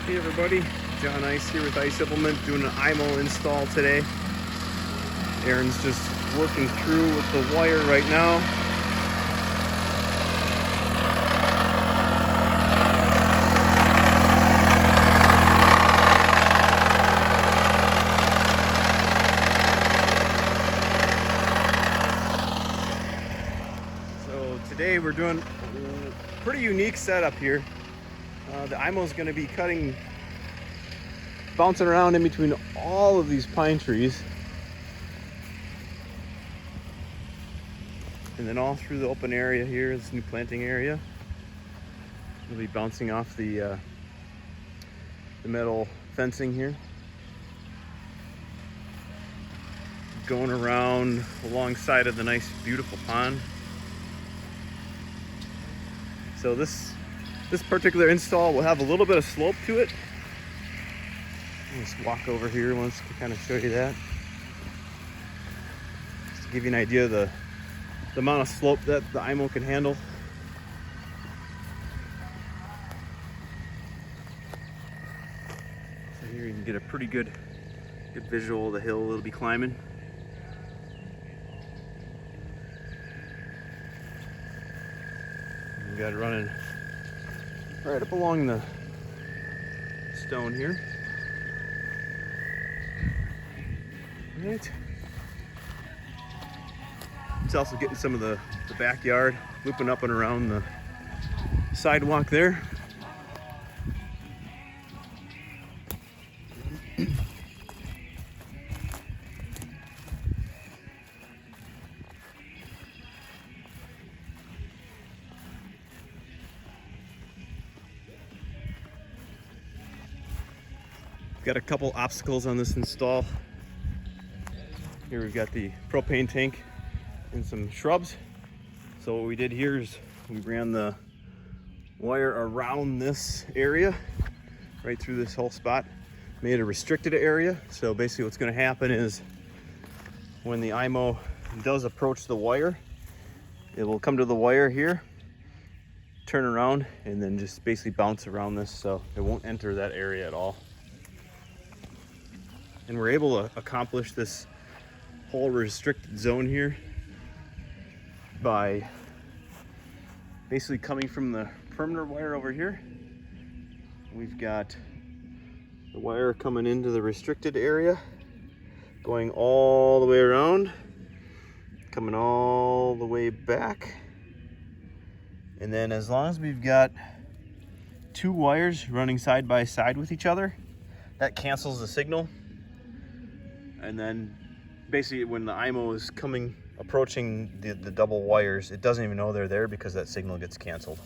Hey everybody, John Ice here with Ice Implement doing an iMow install today. Aaron's just working through with the wire right now. So today we're doing a pretty unique setup here. The iMow is going to be bouncing around in between all of these pine trees, and then all through the open area here, this new planting area. It'll be bouncing off the metal fencing here, going around alongside of the nice, beautiful pond. So this particular install will have a little bit of slope to it. Let's walk over here once to kind of show you that. Just to give you an idea of the amount of slope that the iMow can handle. So here you can get a pretty good visual of the hill it'll be climbing. We got it running right up along the stone here. Right. It's also getting some of the backyard, looping up and around the sidewalk there. Got a couple obstacles on this install. Here we've got the propane tank and some shrubs. So what we did here is we ran the wire around this area, right through this whole spot, made a restricted area. So basically what's going to happen is when the iMow does approach the wire, it will come to the wire here, turn around, and then just basically bounce around this, so it won't enter that area at all. And we're able to accomplish this whole restricted zone here by basically coming from the perimeter wire over here. We've got the wire coming into the restricted area, going all the way around, coming all the way back. And then as long as we've got two wires running side by side with each other, that cancels the signal. And then basically when the iMow is approaching the double wires, it doesn't even know they're there because that signal gets canceled.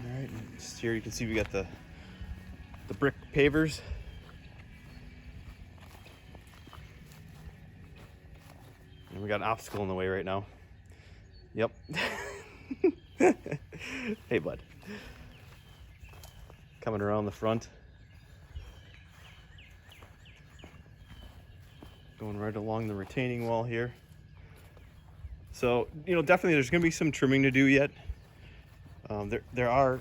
All right, just here you can see we got the brick pavers. And we got an obstacle in the way right now. Yep. Hey, bud. Coming around the front. Going right along the retaining wall here. So, definitely there's going to be some trimming to do yet. There are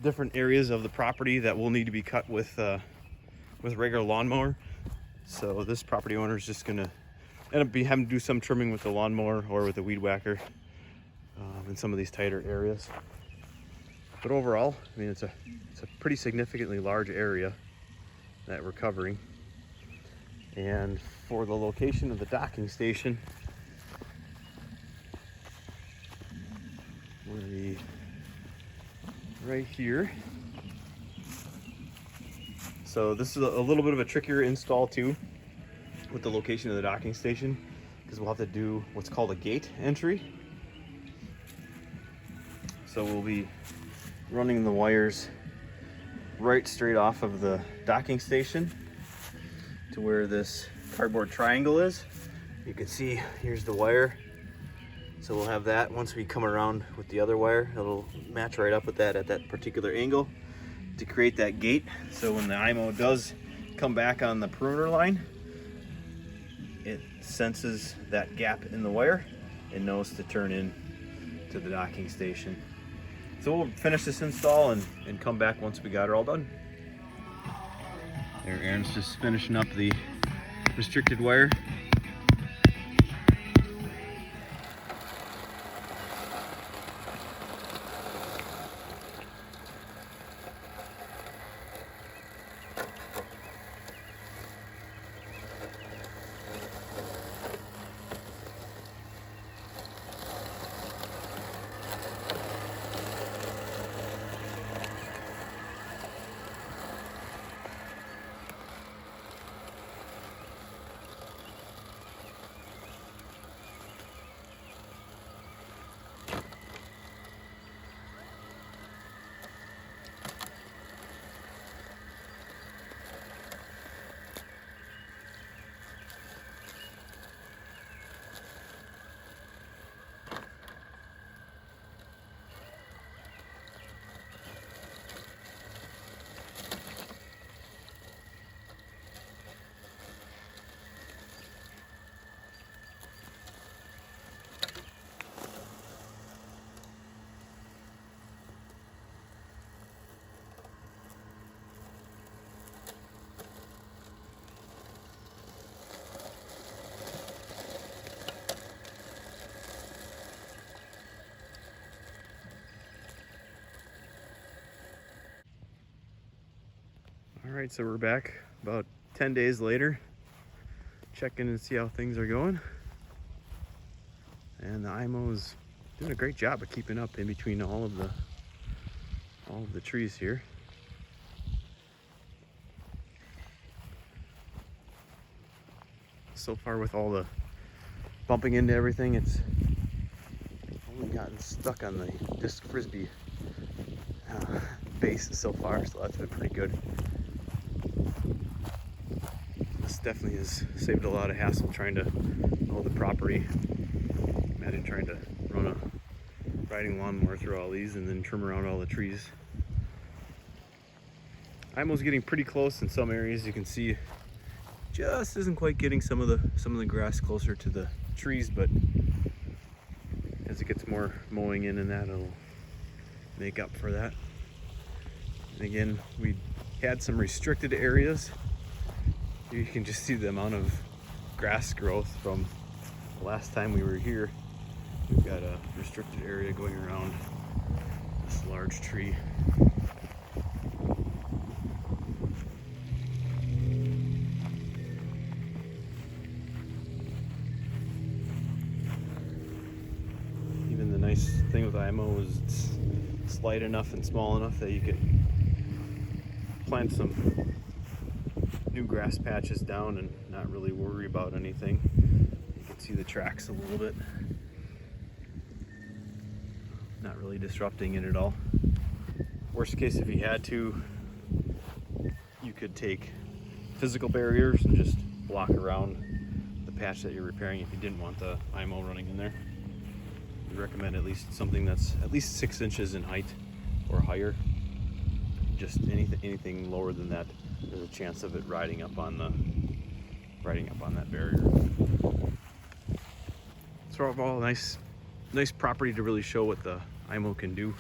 different areas of the property that will need to be cut with regular lawnmower. So this property owner is just going to end up having to do some trimming with the lawnmower or with the weed whacker in some of these tighter areas. But overall, I mean, it's a pretty significantly large area that we're covering. And for the location of the docking station, we'll be right here. So this is a little bit of a trickier install too with the location of the docking station, because we'll have to do what's called a gate entry. So we'll be running the wires right straight off of the docking station to where this cardboard triangle is. You can see here's the wire. So we'll have that once we come around with the other wire. It'll match right up with that at that particular angle to create that gate. So when the iMow does come back on the perimeter line, it senses that gap in the wire and knows to turn in to the docking station. So we'll finish this install and come back once we got her all done. There, Aaron's just finishing up the restricted wire. All right, so we're back about 10 days later, checking and see how things are going. And the iMow is doing a great job of keeping up in between all of the trees here. So far, with all the bumping into everything, it's only gotten stuck on the disc frisbee base so far, so that's been pretty good. This definitely has saved a lot of hassle trying to mow the property. Imagine trying to run a riding lawnmower through all these and then trim around all the trees. iMow's getting pretty close in some areas. You can see just isn't quite getting some of the grass closer to the trees, but as it gets more mowing in and that, it'll make up for that. And again, we had some restricted areas. You can just see the amount of grass growth from the last time we were here. We've got a restricted area going around this large tree. Even the nice thing with iMow is it's light enough and small enough that you can plant some new grass patches down and not really worry about anything. You can see the tracks a little bit. Not really disrupting it at all. Worst case, if you had to, you could take physical barriers and just block around the patch that you're repairing if you didn't want the iMow running in there. We recommend at least something that's at least 6 inches in height or higher. Just anything lower than that, there's a chance of it riding up on that barrier. So overall, nice property to really show what the iMow can do.